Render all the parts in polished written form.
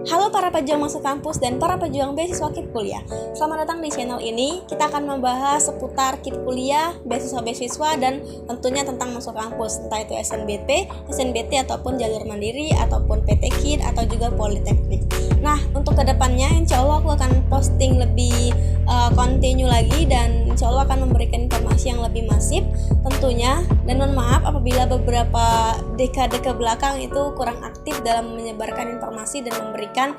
Halo para pejuang masuk kampus dan para pejuang beasiswa KIP Kuliah. Selamat datang di channel ini. Kita akan membahas seputar KIP Kuliah, beasiswa-beasiswa, dan tentunya tentang masuk kampus, entah itu SNBT ataupun jalur mandiri, ataupun PT KID, atau juga Politeknik. Nah, untuk kedepannya insya Allah aku akan posting lebih continue lagi, dan insya Allah akan memberikan informasi yang lebih masif tentunya. Dan mohon maaf apabila beberapa dekade ke belakang itu kurang aktif dalam menyebarkan informasi dan memberikan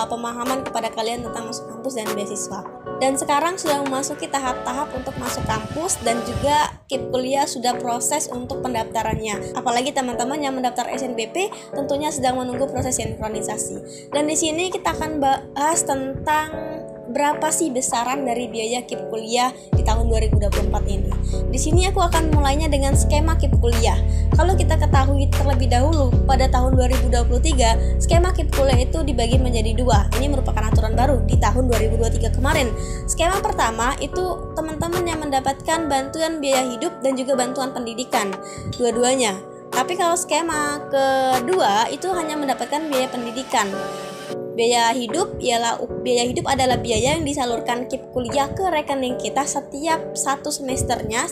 pemahaman kepada kalian tentang masuk kampus dan beasiswa. Dan sekarang sudah memasuki tahap-tahap untuk masuk kampus, dan juga KIP Kuliah sudah proses untuk pendaftarannya. Apalagi teman-teman yang mendaftar SNBP tentunya sedang menunggu proses sinkronisasi. Dan di sini kita akan bahas tentang berapa sih besaran dari biaya KIP Kuliah di tahun 2024 ini. Di sini aku akan mulainya dengan skema KIP Kuliah. Kalau kita ketahui terlebih dahulu, pada tahun 2023, skema KIP Kuliah itu dibagi menjadi dua. Ini merupakan aturan baru di tahun 2023 kemarin. Skema pertama itu teman-teman yang mendapatkan bantuan biaya hidup dan juga bantuan pendidikan, dua-duanya. Tapi kalau skema kedua itu hanya mendapatkan biaya pendidikan. Biaya hidup adalah biaya yang disalurkan KIP Kuliah ke rekening kita setiap semesternya,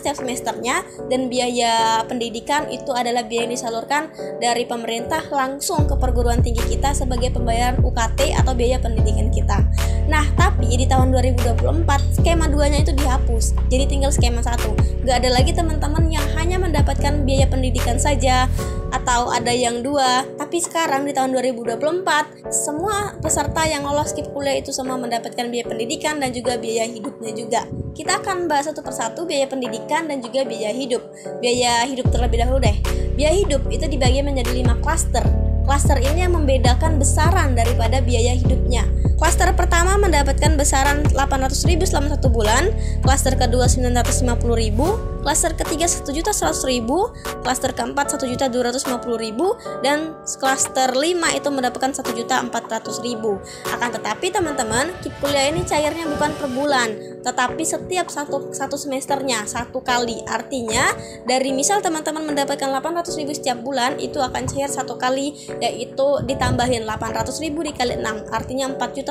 dan biaya pendidikan itu adalah biaya yang disalurkan dari pemerintah langsung ke perguruan tinggi kita sebagai pembayaran UKT atau biaya pendidikan kita. Nah, tapi di tahun 2024 skema 2-nya itu dihapus. Jadi tinggal skema 1. Gak ada lagi teman-teman yang hanya mendapatkan biaya pendidikan saja atau ada yang dua. Tapi sekarang di tahun 2024 semua peserta yang lolos KIP Kuliah itu semua mendapatkan biaya pendidikan dan juga biaya hidupnya juga. Kita akan bahas satu persatu biaya pendidikan dan juga biaya hidup. Biaya hidup terlebih dahulu deh. Biaya hidup itu dibagi menjadi 5 klaster. Klaster ini yang membedakan besaran daripada biaya hidupnya. Klaster pertama mendapatkan besaran 800.000 selama 1 bulan, klaster kedua 950.000, klaster ketiga 1.100.000, klaster keempat 1.250.000, dan klaster 5 itu mendapatkan 1.400.000. Akan tetapi teman-teman, KIP Kuliah ini cairnya bukan per bulan, tetapi setiap satu semesternya, satu kali. Artinya dari misal teman-teman mendapatkan 800.000 setiap bulan, itu akan cair satu kali, yaitu ditambahin 800.000 dikali 6, artinya 4.800.000.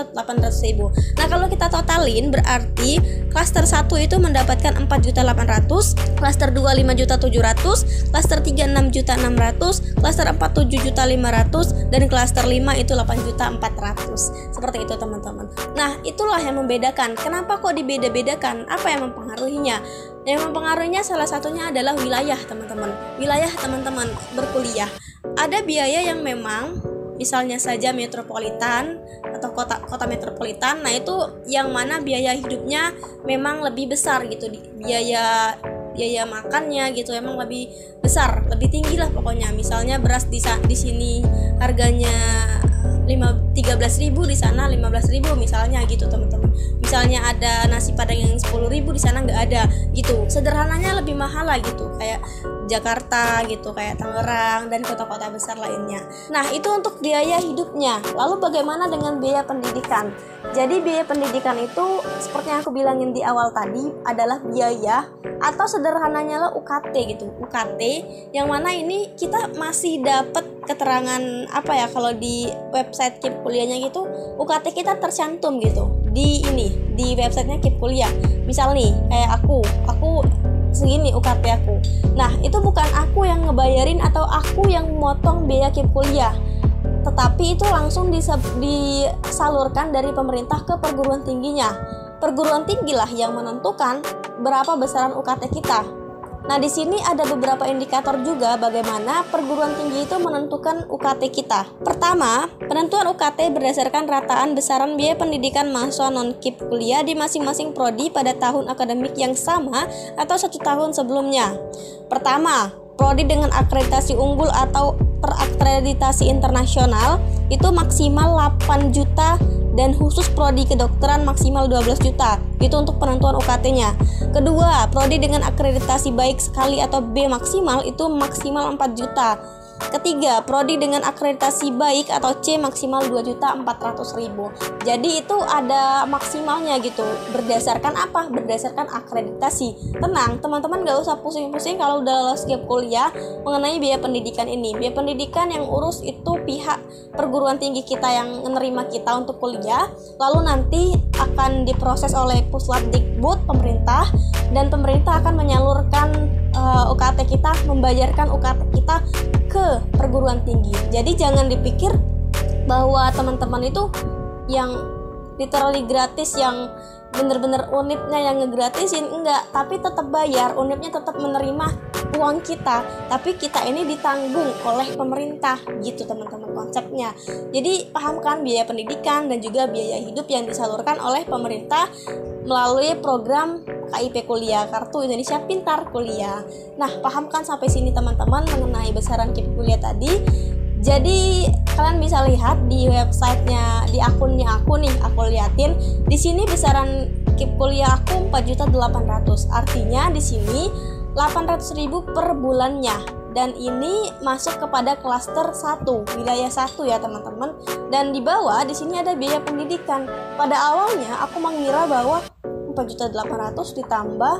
Nah, kalau kita totalin berarti klaster 1 itu mendapatkan 4.800.000, klaster 2 5.700.000, klaster 3 6.600.000, klaster 4 7.500.000, dan klaster 5 itu 8.400.000. Seperti itu teman-teman. Nah, itulah yang membedakan. Kenapa kok dibeda-bedakan? Apa yang mempengaruhinya? Yang mempengaruhinya salah satunya adalah wilayah teman-teman. Wilayah teman-teman berkuliah. Ada biaya yang memang misalnya saja metropolitan atau kota metropolitan, nah itu yang mana biaya hidupnya memang lebih besar gitu, biaya makannya gitu emang lebih besar, lebih tinggi lah pokoknya. Misalnya beras di sini harganya 13.000, di sana 15.000 misalnya gitu teman-teman. Misalnya ada nasi padang yang 10.000, di sana nggak ada gitu. Sederhananya lebih mahal lah gitu, kayak Jakarta gitu, kayak Tangerang dan kota-kota besar lainnya. Nah, itu untuk biaya hidupnya. Lalu bagaimana dengan biaya pendidikan? Jadi biaya pendidikan itu seperti yang aku bilangin di awal tadi adalah biaya atau sederhananya lah UKT gitu. UKT yang mana ini kita masih dapat keterangan kalau di website KIP Kuliahnya gitu, UKT kita tercantum gitu di websitenya KIP Kuliah. Misal nih kayak aku segini UKT aku. Nah, itu bukan aku yang ngebayarin atau aku yang memotong biaya KIP Kuliah, tetapi itu langsung disalurkan dari pemerintah ke perguruan tingginya. Perguruan tinggi lah yang menentukan berapa besaran UKT kita. Nah, di sini ada beberapa indikator juga bagaimana perguruan tinggi itu menentukan UKT kita. Pertama, penentuan UKT berdasarkan rataan besaran biaya pendidikan mahasiswa non-KIP Kuliah di masing-masing prodi pada tahun akademik yang sama atau 1 tahun sebelumnya. Pertama, prodi dengan akreditasi unggul atau terakreditasi internasional itu maksimal 8 juta, dan khusus prodi kedokteran maksimal 12 juta. Itu untuk penentuan UKT-nya. Kedua, prodi dengan akreditasi baik sekali atau B maksimal itu maksimal 4 juta. Ketiga, prodi dengan akreditasi baik atau C maksimal 2.400.000. Jadi itu ada maksimalnya gitu. Berdasarkan apa? Berdasarkan akreditasi. Tenang, teman-teman gak usah pusing-pusing kalau udah lolos gap kuliah mengenai biaya pendidikan ini. Biaya pendidikan yang urus itu pihak perguruan tinggi kita yang menerima kita untuk kuliah. Lalu nanti akan diproses oleh Puslapdikbud pemerintah, dan pemerintah akan menyalurkan UKT kita, membayarkan UKT kita ke perguruan tinggi. Jadi jangan dipikir bahwa teman-teman itu yang literally gratis, yang bener-bener unitnya yang ngegratisin, enggak, tapi tetap bayar, unitnya tetap menerima uang kita, tapi kita ini ditanggung oleh pemerintah gitu teman-teman konsepnya. Jadi pahamkan biaya pendidikan dan juga biaya hidup yang disalurkan oleh pemerintah melalui program KIP Kuliah, Kartu Indonesia Pintar Kuliah. Nah, pahamkan sampai sini teman-teman mengenai besaran KIP kuliah tadi. Jadi kalian bisa lihat di websitenya, di akunnya aku liatin. Di sini besaran KIP kuliah aku 4.800.000. Artinya di sini 800.000 per bulannya. Dan ini masuk kepada klaster 1, wilayah 1 ya teman-teman. Dan di bawah di sini ada biaya pendidikan. Pada awalnya aku mengira bahwa 4.800.000 ditambah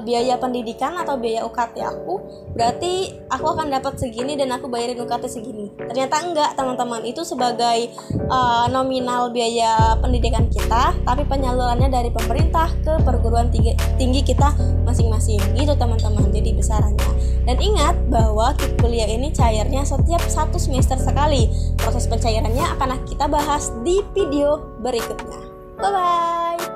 biaya pendidikan atau biaya UKT aku, berarti aku akan dapat segini dan aku bayarin UKT segini. Ternyata enggak teman-teman, itu sebagai nominal biaya pendidikan kita, tapi penyalurannya dari pemerintah ke perguruan tinggi kita masing-masing gitu teman-teman. Jadi besarannya. Dan ingat bahwa KIP kuliah ini cairnya setiap 1 semester sekali. Proses pencairannya akan kita bahas di video berikutnya. Bye bye.